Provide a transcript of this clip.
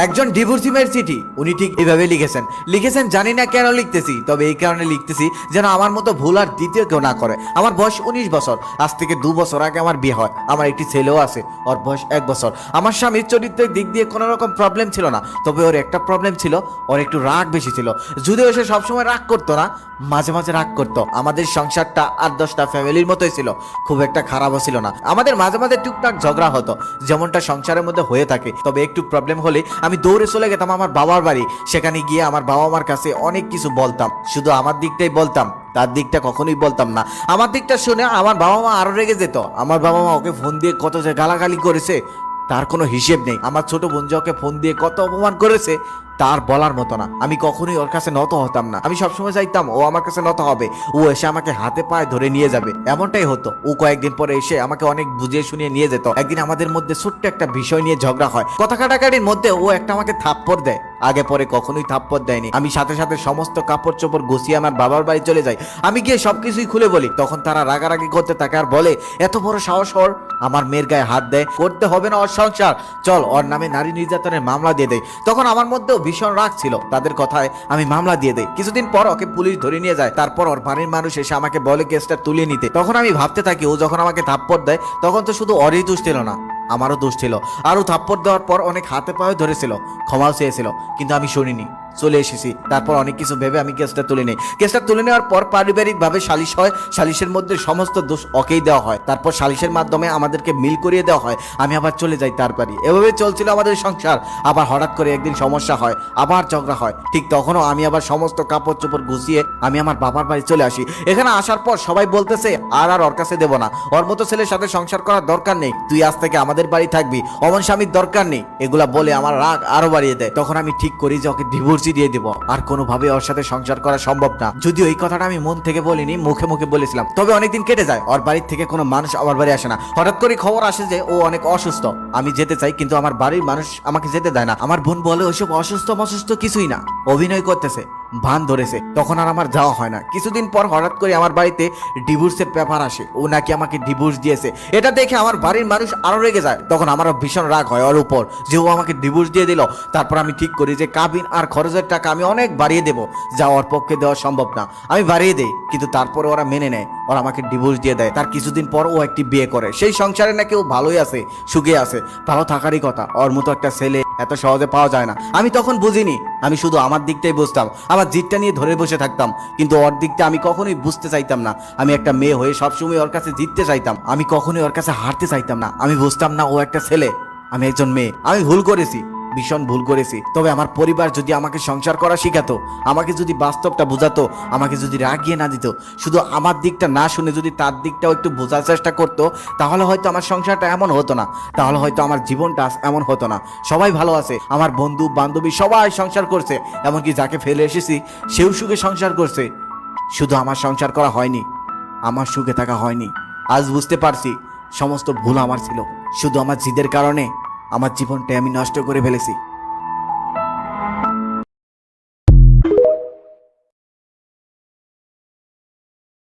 একজন ডিভোর্সি মেয়ের চিঠি উনি ঠিক এভাবে লিখেছেন জানি না কেন লিখতেছি, তবে এই কারণে লিখতেছি যেন আমার মতো ভুল আর দ্বিতীয় কেউ না করে। আমার বয়স 19 বছর। আজ থেকে 2 বছর আগে আমার বিয়ে হয়। আমার একটি ছেলেও আছে, ওর বয়স 1 বছর। আমার স্বামীর চরিত্রের দিক দিয়ে কোনো রকম প্রবলেম ছিল না, তবে ওর একটা প্রবলেম ছিল, ওর একটু রাগ বেশি ছিল। যদিও সে সবসময় রাগ করতো না, মাঝে মাঝে রাগ করতো। আমাদের সংসারটা 8-10টা ফ্যামিলির মতোই ছিল, খুব একটা খারাপও ছিল না। আমাদের মাঝে মাঝে টুকটাক ঝগড়া হতো, যেমনটা সংসারের মধ্যে হয়ে থাকে। তবে একটু প্রবলেম হলে আমি দৌড়ে চলে যেতাম আমার বাবার বাড়ি। সেখানে গিয়ে আমার বাবা মার কাছে অনেক কিছু বলতাম, শুধু আমার দিকটাই বলতাম, তার দিকটা কখনোই বলতাম না। আমার দিকটা শুনে আমার বাবা মা আরো রেগে যেত। আমার বাবা মা ওকে ফোন দিয়ে কত যে গালাগালি করেছে তার কোনো হিসেব নেই। আমার ছোট বোন যে ওকে ফোন দিয়ে কত অপমান করেছে তার বলার মতো না। আমি কখনোই ওর কাছে নত হতাম না। আমি সবসময় চাইতাম ও আমার কাছে নত হবে, ও এসে আমাকে হাতে পায়ে ধরে নিয়ে যাবে। এমনটাই হতো। ও কয়েকদিন পরে এসে আমাকে অনেক বুঝিয়ে শুনিয়ে নিয়ে যেত। একদিন আমাদের মধ্যে ছোট্ট একটা বিষয় নিয়ে ঝগড়া হয়। কথা কাটাকাটির মধ্যে ও একটা আমাকে থাপ্পড় দেয়। আগে পরে কখনোই থাপ্পড় দেয়নি। আমি সাথে সাথে সমস্ত কাপড় চোপড় গুছিয়ে আমার বাবার বাড়ি চলে যাই। আমি গিয়ে সবকিছুই খুলে বলি। তখন তারা রাগারাগি করতে থাকে আর বলে, এত বড় সাহস ওর, আমার মেয়ের গায়ে হাত দেয়, করতে হবে না ওর সংসার, চল ওর নামে নারী নির্যাতনের মামলা দিয়ে দেয়। তখন আমার মধ্যেও ভীষণ রাগ ছিল। তাদের কথায় আমি মামলা দিয়ে দেই। কিছুদিন পর ওকে পুলিশ ধরে নিয়ে যায়। তারপর ওর বাড়ির মানুষ এসে আমাকে বলে কেসটা তুলে নিতে। তখন আমি ভাবতে থাকি, ও যখন আমাকে থাপ্পড় দেয় তখন তো শুধু ওরই দোষ ছিল না, আমারও দোষ ছিল। আরও থাপ্পড় দেওয়ার পর অনেক হাতে পায়ে ধরেছিল, ক্ষমাও চেয়েছিল, কিন্তু আমি শুনিনি, চলে এসেছি। তারপর অনেক কিছু ভেবে আমি কেসটা তুলে নিই। কেসটা তুলে নেওয়ার পর পারিবারিকভাবে সালিশ হয়। সালিশের মধ্যে সমস্ত দোষ ওকেই দেওয়া হয়। তারপর সালিশের মাধ্যমে আমাদেরকে মিল করিয়ে দেওয়া হয়। আমি আবার চলে যাই তার বাড়ি। এভাবে চলছিল আমাদের সংসার। আবার হঠাৎ করে একদিন সমস্যা হয়, আবার ঝগড়া হয়। ঠিক তখনও আমি আবার সমস্ত কাপড় চোপড় গুছিয়ে আমি আমার বাবার বাড়ি চলে আসি। এখানে আসার পর সবাই বলতেছে আর ওর কাছে দেবো না, ওর মতো ছেলের সাথে সংসার করার দরকার নেই, তুই আজ থেকে আমাদের বাড়ি থাকবি, অমন স্বামীর দরকার নেই। এগুলা বলে আমার রাগ আরো বাড়িয়ে দেয়। তখন আমি ঠিক করি যে ওকে ডিভোর্সই দিয়ে দিব, আর কোনোভাবে ওর সাথে সংসার করা সম্ভব না। যদিও এই কথাটা আমি মন থেকে বলিনি, মুখে মুখে বলেছিলাম। তবে অনেকদিন কেটে যায়, ওর বাড়ির থেকে কোনো মানুষ আমার বাড়ি আসে না। হঠাৎ করে খবর আসে যে ও অনেক অসুস্থ। আমি যেতে চাই, কিন্তু আমার বাড়ির মানুষ আমাকে যেতে দেয় না। আমার বোন বলে ওইসব অসুস্থ কিছুই না, অভিনয় করতেছে, ভান ধরেছে। তখন আর আমার যাওয়া হয় না। কিছুদিন পর হঠাৎ করে আমার বাড়িতে ডিভোর্সের পেপার আসে, ও নাকি আমাকে ডিভোর্স দিয়েছে। এটা দেখে আমার বাড়ির মানুষ আরো রেগে যায়। তখন আমারও ভীষণ রাগ হয় ওর উপর যে ও আমাকে ডিভোর্স দিয়ে দিল। তারপর আমি ঠিক করি যে কাবিন আর খরচের টাকা আমি অনেক বাড়িয়ে দেবো, যা ওর পক্ষে দেওয়া সম্ভব না। আমি বাড়িয়ে দেই, কিন্তু তারপরে ওরা মেনে নেয়, ওরা আমাকে ডিভোর্স দিয়ে দেয়। তার কিছুদিন পর ও একটি বিয়ে করে। সেই সংসারে নাকি ও ভালোই আছে, সুখে আছে, ভালো থাকারই কথা। ওর মতো একটা ছেলে এত সহজে পাওয়া যায় না। আমি তখন বুঝিনি, আমি শুধু আমার দিকটাই বুঝতাম, আমার জিতটা নিয়ে ধরে বসে থাকতাম, কিন্তু ওর দিকটা আমি কখনোই বুঝতে চাইতাম না। আমি একটা মেয়ে হয়ে সবসময় ওর কাছে জিততে চাইতাম, আমি কখনোই ওর কাছে হারতে চাইতাম না। আমি বুঝতাম না ও একটা ছেলে, আমি একজন মেয়ে। আমি ভুল করেছি, ভীষণ ভুল করেছি। তবে আমার পরিবার যদি আমাকে সংসার করা শিখাতো, আমাকে যদি বাস্তবটা বোঝাতো, আমাকে যদি রাগিয়ে না দিত, শুধু আমার দিকটা না শুনে যদি তার দিকটাও একটু বোঝার চেষ্টা করতো, তাহলে হয়তো আমার সংসারটা এমন হতো না, তাহলে হয়তো আমার জীবনটা এমন হতো না। সবাই ভালো আছে, আমার বন্ধু বান্ধবী সবাই সংসার করছে, এমনকি যাকে ফেলে এসেছি সেও সুখে সংসার করছে। শুধু আমার সংসার করা হয়নি, আমার সুখে থাকা হয়নি। আজ বুঝতে পারছি সমস্ত ভুল আমার ছিল। শুধু আমার জিদের কারণে আমার জীবনটা আমি নষ্ট করে ফেলেছি।